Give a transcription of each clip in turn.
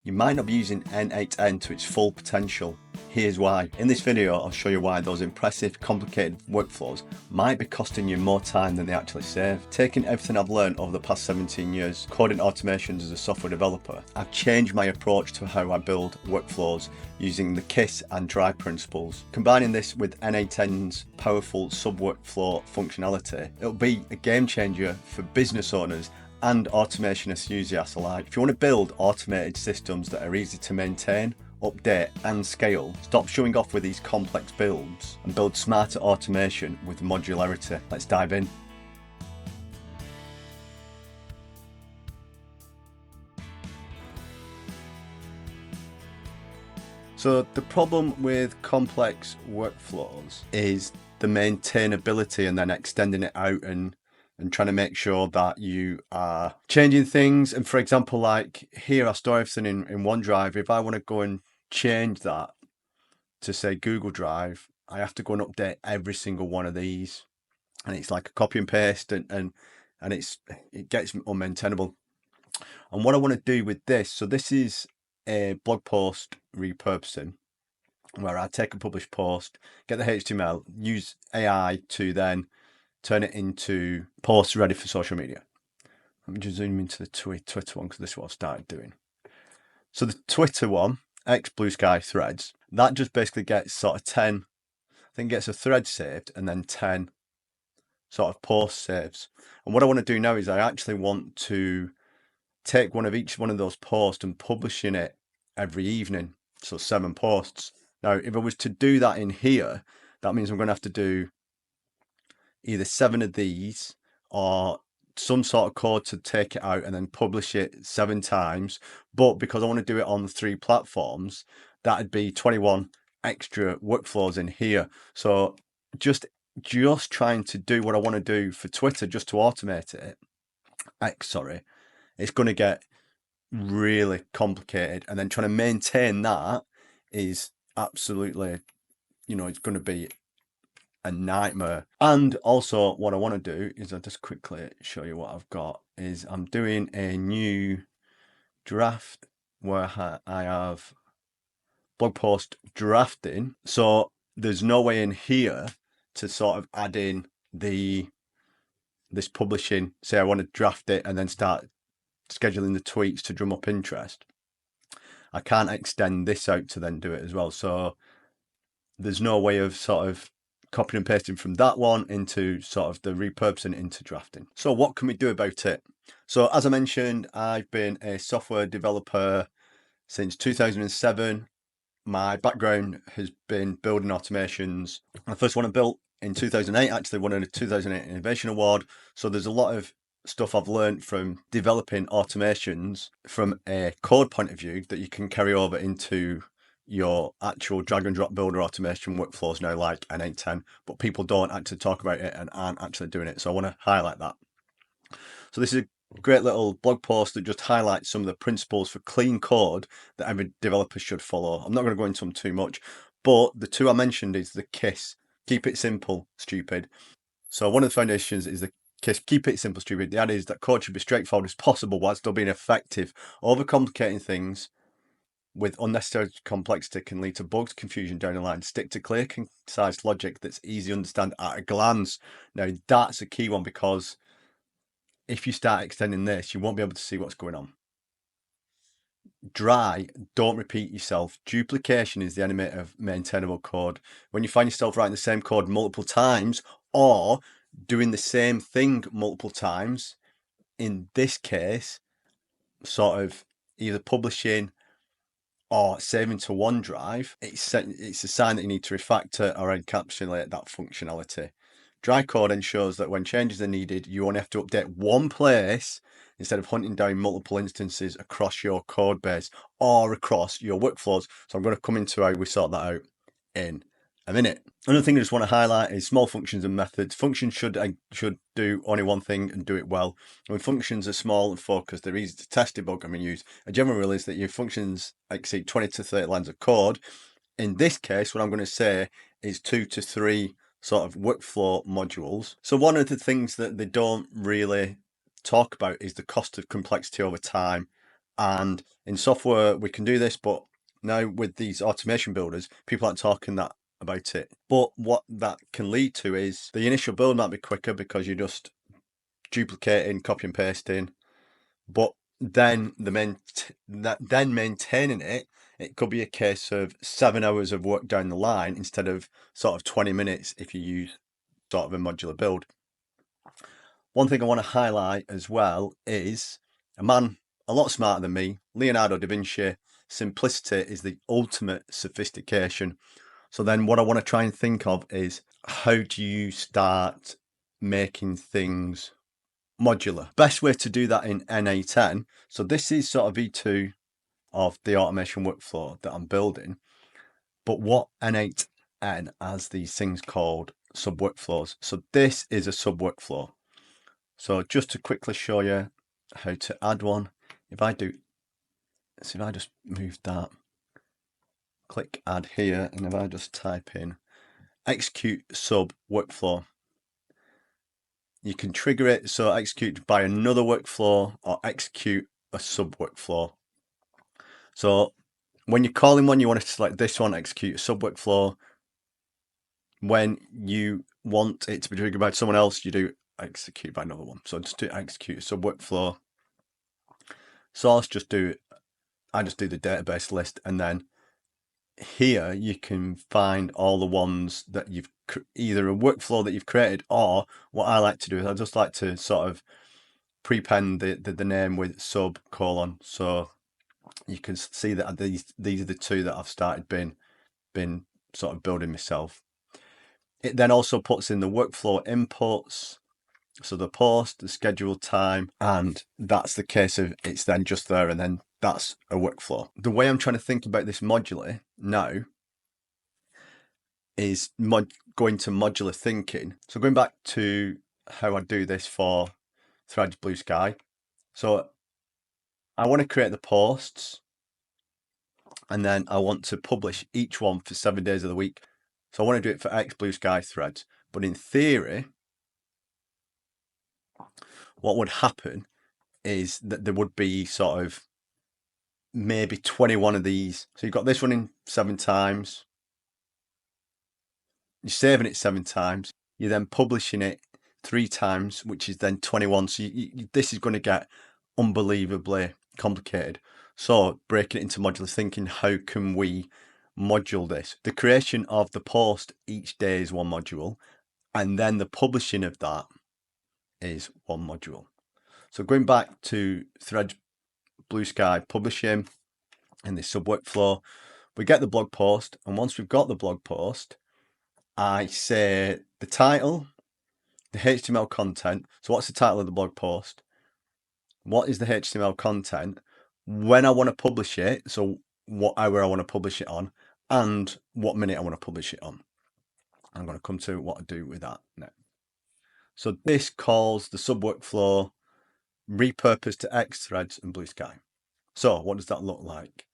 You might not be using N8n to its full potential. Here's why. In this video, I'll show you why those impressive, complicated workflows might be costing you more time than they actually save. Taking everything I've learned over the past 17 years, coding automations as a software developer, I've changed my approach to how I build workflows using the KISS and DRY principles. Combining this with N8n's powerful subworkflow functionality, it'll be a game changer for business owners and automation enthusiasts alike. If you want to build automated systems that are easy to maintain, update and scale, stop showing off with these complex builds and build smarter automation with modularity. Let's dive in. So the problem with complex workflows is the maintainability and then extending it out and trying to make sure that you are changing things. And for example, like here I store everything in OneDrive. If I want to go and change that to say Google Drive, I have to go and update every single one of these. And it's like a copy and paste and it gets unmaintainable. And what I want to do with this, so this is a blog post repurposing where I take a published post, get the HTML, use AI to then turn it into posts ready for social media. Let me just zoom into the Twitter one because this is what I've started doing. So the Twitter one, X Blue Sky threads, that just basically gets sort of 10, I think gets a thread saved and then 10 sort of post saves. And what I want to do now is I actually want to take each one of those posts and publishing it every evening. So 7 posts. Now, if I was to do that in here, that means I'm going to have to do either 7 of these or some sort of code to take it out and then publish it 7 times. But because I want to do it on the 3 platforms, that'd be 21 extra workflows in here. So just trying to do what I want to do for Twitter, just to automate it, it's going to get really complicated. And then trying to maintain that is absolutely, it's going to be a nightmare. And also what I want to do is I'll just quickly show you what I've got is I'm doing a new draft where I have blog post drafting. So there's no way in here to sort of add in this publishing, say I want to draft it and then start scheduling the tweets to drum up interest. I can't extend this out to then do it as well. So there's no way of sort of copying and pasting from that one into sort of the repurposing into drafting. So what can we do about it? So as I mentioned, I've been a software developer since 2007. My background has been building automations. The first one I built in 2008 actually won a 2008 Innovation Award. So there's a lot of stuff I've learned from developing automations from a code point of view that you can carry over into your actual drag and drop builder automation workflows now, like N8n, but people don't actually talk about it and aren't actually doing it. So I want to highlight that. So this is a great little blog post that just highlights some of the principles for clean code that every developer should follow. I'm not going to go into them too much, but the 2 I mentioned is the KISS, keep it simple, stupid. So one of the foundations is the KISS, keep it simple, stupid. The idea is that code should be straightforward as possible while still being effective. Overcomplicating things with unnecessary complexity can lead to bugs, confusion down the line. Stick to clear, concise logic that's easy to understand at a glance. Now, that's a key one because if you start extending this, you won't be able to see what's going on. Dry, don't repeat yourself. Duplication is the enemy of maintainable code. When you find yourself writing the same code multiple times or doing the same thing multiple times, in this case, sort of either publishing or saving to OneDrive, it's a sign that you need to refactor or encapsulate that functionality. Dry code ensures that when changes are needed, you only have to update one place instead of hunting down multiple instances across your code base or across your workflows. So I'm going to come into how we sort that out in a minute. Another thing I just want to highlight is small functions and methods. Functions should do only one thing and do it well. When functions are small and focused, they're easy to test, debug, and reuse. A general rule is that your functions exceed 20 to 30 lines of code. In this case, what I'm going to say is 2 to 3 sort of workflow modules. So one of the things that they don't really talk about is the cost of complexity over time And in software, we can do this, but now with these automation builders, people aren't talking that about it. But what that can lead to is the initial build might be quicker because you're just duplicating, copy and pasting. But then maintaining it could be a case of 7 hours of work down the line instead of sort of 20 minutes if you use sort of a modular build. One thing I want to highlight as well is a man a lot smarter than me, Leonardo da Vinci. Simplicity is the ultimate sophistication. So then what I want to try and think of is, how do you start making things modular? Best way to do that in N8n. So this is sort of V2 of the automation workflow that I'm building. But what N8n has these things called subworkflows. So this is a subworkflow. So just to quickly show you how to add one, if I just move that, click add here, and if I just type in execute sub workflow, you can trigger it so execute by another workflow or execute a sub workflow. So when you're calling one, you want to select this one, execute a sub workflow. When you want it to be triggered by someone else, you do execute by another one. So just do execute a sub workflow. Source, I just do the database list, and then here you can find all the ones that you've either a workflow that you've created, or what I like to do is I just like to sort of prepend the name with sub colon, so you can see that these are the two that I've started been sort of building myself. It then also puts in the workflow inputs, so the post, the scheduled time, and that's the case of it's then just there, and then that's a workflow. The way I'm trying to think about this modularly now is going to modular thinking. So going back to how I do this for Threads Blue Sky. So I want to create the posts, and then I want to publish each one for 7 days of the week. So I want to do it for X Blue Sky threads. But in theory, what would happen is that there would be sort of maybe 21 of these. So you've got this running 7 times. You're saving it 7 times. You're then publishing it 3 times, which is then 21. So this is going to get unbelievably complicated. So breaking it into modular thinking, how can we module this? The creation of the post each day is one module, and then the publishing of that is one module. So going back to Threads Blue Sky publishing in this sub workflow, we get the blog post, and once we've got the blog post, I say the title, the HTML content. So what's the title of the blog post? What is the HTML content? When I want to publish it, so what hour I want to publish it on, and what minute I want to publish it on. I'm going to come to what I do with that next. So this calls the sub workflow repurpose to X, Threads, and Blue Sky. So what does that look like?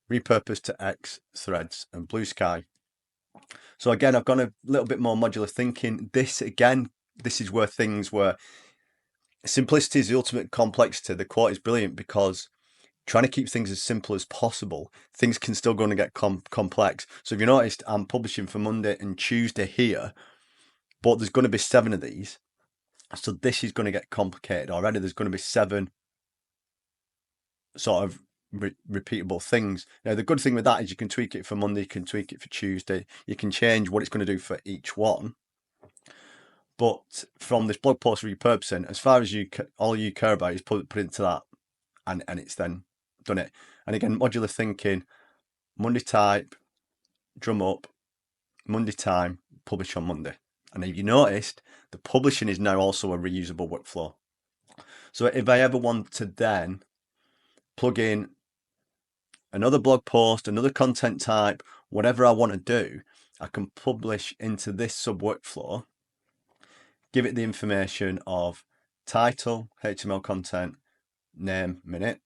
Repurpose to X, Threads, and Blue Sky. So again, I've gone a little bit more modular thinking. This is where simplicity is the ultimate complexity. The quote is brilliant because trying to keep things as simple as possible, things can still go and get complex. So if you noticed, I'm publishing for Monday and Tuesday here, but there's going to be 7 of these. So this is going to get complicated already. There's going to be 7 sort of repeatable things. Now, the good thing with that is you can tweak it for Monday, you can tweak it for Tuesday, you can change what it's going to do for each one. But from this blog post repurposing, as far as all you care about is put into that, and it's then done it. And again, modular thinking, Monday type, drum up, Monday time, publish on Monday. And if you noticed, the publishing is now also a reusable workflow. So if I ever want to then plug in another blog post, another content type, whatever I want to do, I can publish into this sub workflow, give it the information of title, HTML content, name, minute,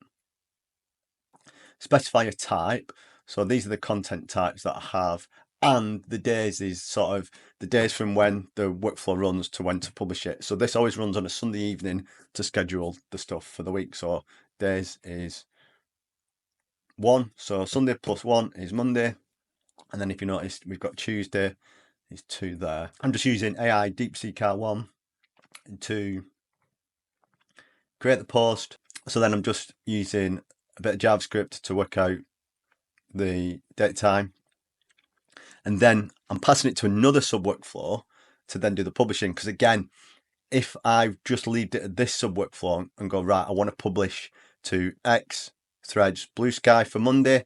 specify a type. So these are the content types that I have, and the days is sort of the days from when the workflow runs to when to publish it. So this always runs on a Sunday evening to schedule the stuff for the week. So days is 1. So Sunday plus 1 is Monday. And then if you notice, we've got Tuesday is 2 there. I'm just using AI DeepSeek R1 to create the post. So then I'm just using a bit of JavaScript to work out the date time. And then I'm passing it to another subworkflow to then do the publishing. Because again, if I just leave it at this subworkflow and go, right, I want to publish to X threads blue sky for Monday,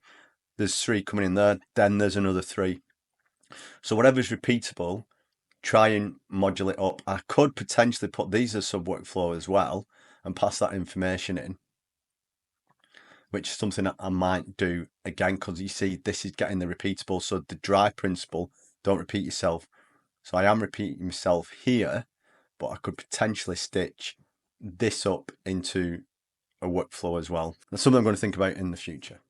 there's 3 coming in there, then there's another 3. So whatever's repeatable, try and modulate up. I could potentially put these as subworkflow as well and pass that information in, which is something that I might do again, because you see this is getting the repeatable. So the dry principle, don't repeat yourself. So I am repeating myself here, but I could potentially stitch this up into a workflow as well. That's something I'm going to think about in the future.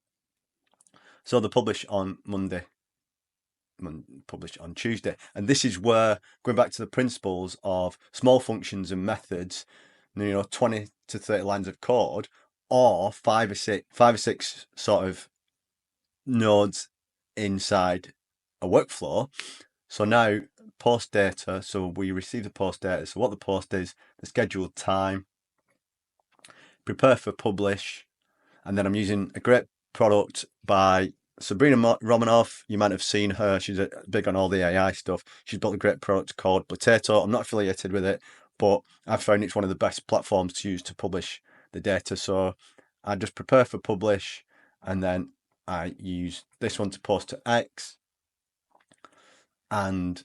So the publish on Monday, publish on Tuesday. And this is where, going back to the principles of small functions and methods, 20 to 30 lines of code, or five or six sort of nodes inside a workflow. So now post data, so we receive the post data. So what the post is, the scheduled time, prepare for publish, and then I'm using a great product by Sabrina Romanoff. You might have seen her. She's big on all the AI stuff. She's built a great product called Potato. I'm not affiliated with it, but I found it's one of the best platforms to use to publish the data. So I just prepare for publish, and then I use this one to post to X, and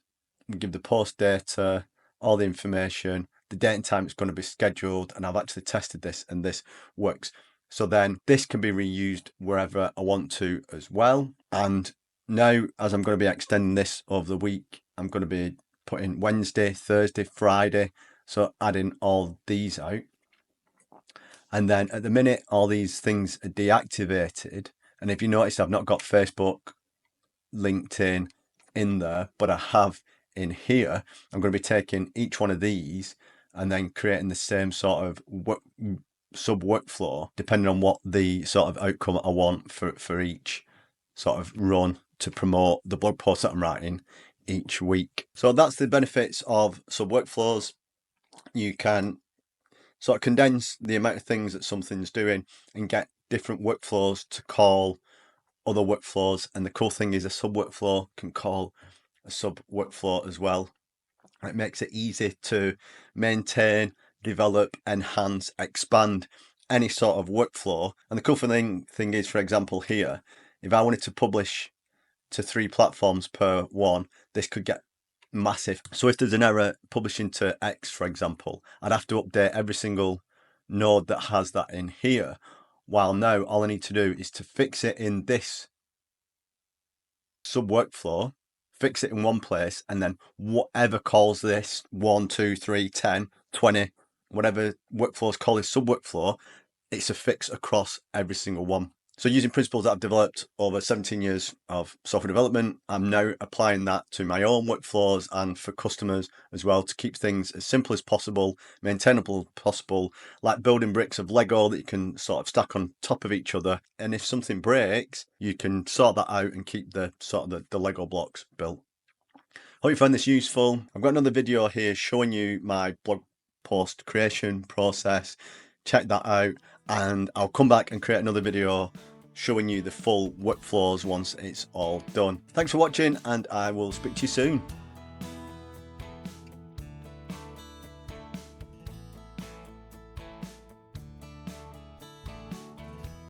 we give the post data, all the information, the date and time it's going to be scheduled, and I've actually tested this and this works. So then this can be reused wherever I want to as well. And now, as I'm going to be extending this over the week, I'm going to be putting Wednesday, Thursday, Friday, so adding all these out. And then at the minute, all these things are deactivated. And if you notice, I've not got Facebook, LinkedIn in there, but I have in here. I'm going to be taking each one of these and then creating the same sort of sub workflow, depending on what the sort of outcome I want for each sort of run to promote the blog post that I'm writing each week. So that's the benefits of sub workflows. You can sort of condense the amount of things that something's doing and get different workflows to call other workflows. And the cool thing is a sub workflow can call a sub workflow as well. It makes it easy to maintain, develop, enhance, expand any sort of workflow. And the cool thing is, for example, here, if I wanted to publish to 3 platforms per one, this could get massive. So if there's an error publishing to X, for example, I'd have to update every single node that has that in here. While now, all I need to do is to fix it in this sub workflow, fix it in one place, and then whatever calls this 1, 2, 3, 10, 20, whatever workflows call this sub workflow, it's a fix across every single one. So using principles that I've developed over 17 years of software development, I'm now applying that to my own workflows and for customers as well, to keep things as simple as possible, maintainable possible, like building bricks of Lego that you can sort of stack on top of each other. And if something breaks, you can sort that out and keep the sort of the Lego blocks built. Hope you found this useful. I've got another video here showing you my blog post creation process. Check that out, and I'll come back and create another video showing you the full workflows once it's all done. Thanks for watching, and I will speak to you soon.